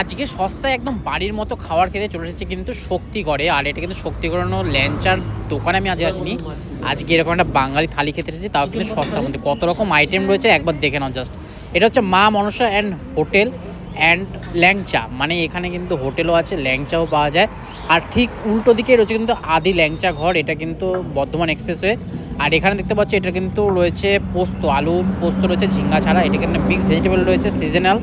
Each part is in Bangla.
আজকে সস্তায় একদম বাড়ির মতো খাবার খেতে চলে এসেছে কিন্তু শক্তিগড়ে। আর এটা কিন্তু শক্তিগড়ের ল্যাংচার দোকানে আমি আজ আসিনি, আজকে এরকম একটা বাঙালি থালি খেতে এসেছি, তাও কিন্তু সস্তার মধ্যে। কত রকম আইটেম রয়েছে একবার দেখে নাও জাস্ট। এটা হচ্ছে মা মনসা অ্যান্ড হোটেল অ্যান্ড ল্যাংচা, মানে এখানে কিন্তু হোটেলও আছে, ল্যাংচাও পাওয়া যায়। আর ঠিক উল্টো দিকে রয়েছে কিন্তু আদি ল্যাংচা ঘর, এটা কিন্তু বর্ধমান এক্সপ্রেসওয়ে। আর এখানে দেখতে পাচ্ছি এটা কিন্তু রয়েছে পোস্ত, আলু পোস্ত রয়েছে, ঝিঙ্গা ছাড়া, এটা কিন্তু মিক্স ভেজিটেবল রয়েছে, সিজনাল।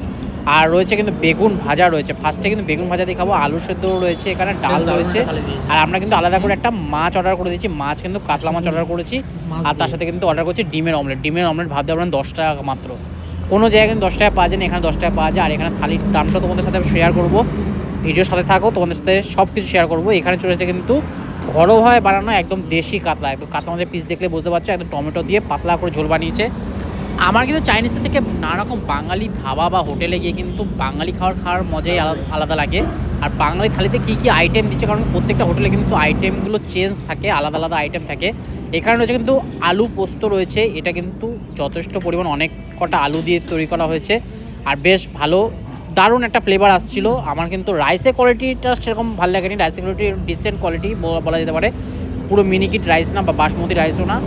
আর রয়েছে কিন্তু বেগুন ভাজা রয়েছে, ফার্স্টে কিন্তু বেগুন ভাজা দিয়ে খাবো, আলু সেদ্ধ রয়েছে, এখানে ডাল রয়েছে। আর আমরা কিন্তু আলাদা করে একটা মাছ অর্ডার করে দিয়েছি, মাছ কিন্তু কাতলা মাছ অর্ডার করেছি। আর তার সাথে কিন্তু অর্ডার করছি ডিমের অমলেট ভাত দেওয়া 10 টাকা মাত্র। কোনো জায়গায় কিন্তু 10 টাকা পাওয়া যায় না, এখানে 10 টাকা পাওয়া যায়। আর এখানে থালির দামটা তোমাদের সাথে শেয়ার করবো, ভিডিওর সাথে থাকো, তোমাদের সাথে সব কিছু শেয়ার করবো। এখানে চলেছে কিন্তু ঘরোয়া বানানো একদম দেশি কাতলা, একদম কাতলা মাছের পিস দেখলে বুঝতে পারছো, একদম টমেটো দিয়ে পাতলা করে ঝোল বানিয়েছে। আমার কিন্তু চাইনিজের থেকে নানা রকম বাঙালি ধাবা বা হোটেলে গিয়ে কিন্তু বাঙালি খাওয়ার মজাই আলাদা লাগে। আর বাঙালি থালিতে কী কী আইটেম দিচ্ছে, কারণ প্রত্যেকটা হোটেলে কিন্তু আইটেমগুলো চেঞ্জ থাকে, আলাদা আলাদা আইটেম থাকে। এখানে রয়েছে কিন্তু আলু পোস্ত রয়েছে, এটা কিন্তু যথেষ্ট পরিমাণ অনেক কটা আলু দিয়ে তৈরি করা হয়েছে। আর বেশ ভালো দারুণ একটা ফ্লেভার আসছিলো। আমার কিন্তু রাইসের কোয়ালিটিটা সেরকম ভালো লাগেনি, রাইসের কোয়ালিটি ডিসেন্ট কোয়ালিটি বলা যেতে পারে, পুরো মিনিকিট রাইস না বা বাসমতি রাইসও না,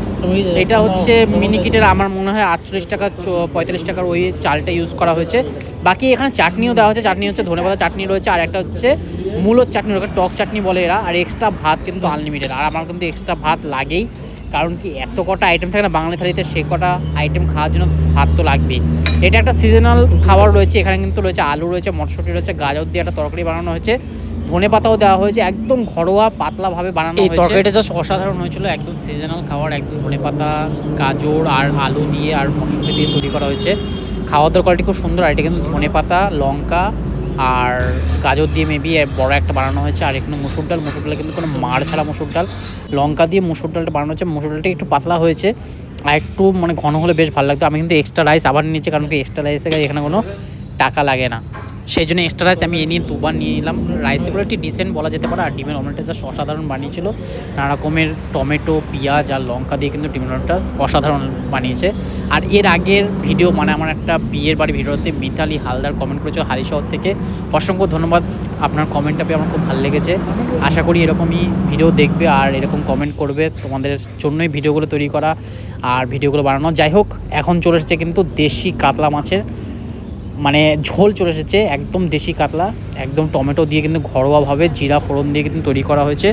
এটা হচ্ছে মিনিকিটের। আমার মনে হয় 48 টাকা 45 টাকার ওই চালটা ইউজ করা হয়েছে। বাকি এখানে চাটনিও দেওয়া হয়েছে, চাটনি হচ্ছে ধনেপাতা চাটনি রয়েছে, আর একটা হচ্ছে মূলোর চাটনি রয়েছে, টক চাটনি বলে এরা। আর এক্সট্রা ভাত কিন্তু আনলিমিটেড, আর আমার কিন্তু এক্সট্রা ভাত লাগেই, কারণ কি এত কটা আইটেম থাকে না বাঙালি থালিতে, সে কটা আইটেম খাওয়ার জন্য ভাত তো লাগবেই। এটা একটা সিজনাল খাবার রয়েছে, এখানে কিন্তু রয়েছে আলু রয়েছে, মটরশুঁটি রয়েছে, গাজর দিয়ে একটা তরকারি বানানো হয়েছে, ধনে পাতাও দেওয়া হয়েছে, একদম ঘরোয়া পাতলাভাবে বানানো হয়েছে। এই তরকারিটা জাস্ট অসাধারণ হয়েছিল, একদম সিজনাল খাবার, একদম ধনে পাতা গাজর আর আলু দিয়ে আর মটরশুঁটি দিয়ে তৈরি করা হয়েছে। খাওয়া দাওয়ার কোয়ালিটি খুব সুন্দর। আর এটা কিন্তু ধনে পাতা লঙ্কা আর গাজর দিয়ে মেবি বড় একটা বানানো হয়েছে। আর এখানে মুসুর ডাল কিন্তু কোনো মাড় ছাড়া মুসুর ডাল, লঙ্কা দিয়ে মুসুর ডালটা বানানো হয়েছে। মুসুর ডালটা একটু পাতলা হয়েছে, আর একটু মানে ঘন হলে বেশ ভালো লাগতো। আমি কিন্তু এক্সট্রা রাইস আবার নিয়েছি, কারণ কি এক্সট্রা রাইসে এখানে কোনো টাকা লাগে না, সেই জন্য এক্সট্রা রাইস আমি নিয়ে 2বার নিয়ে নিলাম। রাইসগুলো একটি ডিসেন্ট বলা যেতে পারে। আর ডিমের অমলেটটা জাস্ট অসাধারণ বানিয়েছিল, নানা রকমের টমেটো পেঁয়াজ আর লঙ্কা দিয়ে কিন্তু ডিমের অমলেটটা অসাধারণ বানিয়েছে। আর এর আগের ভিডিও মানে আমার একটা বিয়ের বাড়ি ভিডিওতে মিতালি হালদার কমেন্ট করেছিল হালিশহর থেকে, অসংখ্য ধন্যবাদ, আপনার কমেন্টটা পেয়ে আমার খুব ভালো লেগেছে। আশা করি এরকমই ভিডিও দেখবে আর এরকম কমেন্ট করবে, তোমাদের জন্যই ভিডিওগুলো তৈরি করা আর ভিডিওগুলো বানানো। যাই হোক, এখন চলে এসেছে কিন্তু দেশি কাতলা মাছের মানে ঝোল চলে এসেছে, একদম দেশি কাতলা, একদম টমেটো দিয়ে কিন্তু ঘরোয়াভাবে জিরা ফোড়ন দিয়ে কিন্তু তৈরি করা হয়েছে।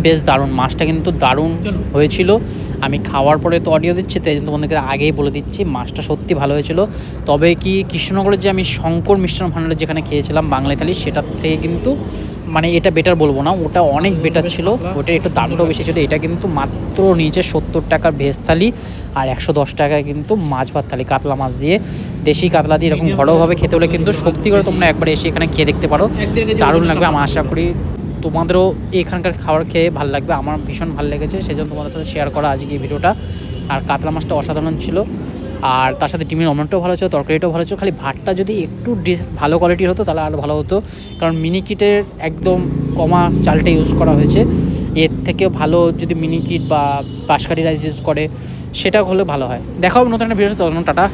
বেশ দারুণ, মাছটা কিন্তু দারুণ হয়েছিল। আমি খাওয়ার পরে তো অডিও দিচ্ছি, তাই তোমাদেরকে আগেই বলে দিচ্ছি মাছটা সত্যি ভালো হয়েছিল। তবে কি কৃষ্ণনগরের যে আমি শঙ্কর মিষ্টান্ন ভাণ্ডারে যেখানে খেয়েছিলাম বাংলা থালি, সেটার থেকে কিন্তু মানে এটা বেটার বলবো না, ওটা অনেক বেটার ছিল, ওটা একটু দামটাও বেশি ছিল। এটা কিন্তু মাত্র নিচে 70 টাকার ভেজ থালি আর 110 টাকায় কিন্তু মাছ ভাত থালি, কাতলা মাছ দিয়ে, দেশি কাতলা দিয়ে। এরকম ঘরোয়াভাবে খেতে হলে কিন্তু সত্যি করে তোমরা একবার এসে এখানে খেয়ে দেখতে পারো, দারুণ লাগবে। আমি আশা করি তোমাদেরও এখানকার খাবার খেয়ে ভালো লাগবে, আমার ভীষণ ভালো লেগেছে, সেই জন্য তোমাদের সাথে শেয়ার করা আজকে এই ভিডিওটা। আর কাতলা মাছটা অসাধারণ ছিল, আর তার সাথে ডিমের অমলেটটাও ভালো ছিল, তরকারিটাও ভালো ছিল। খালি ভাতটা যদি একটু ভালো কোয়ালিটির হতো তাহলে আরও ভালো হতো, কারণ মিনিকিটের একদম কমা চালটা ইউজ করা হয়েছে। এর থেকেও ভালো যদি মিনিকিট বা বাঁশকাঠি রাইস ইউজ করে সেটা হলে ভালো হয়। দেখা হবে নতুন একটা ভিডিও, তখন টাটা।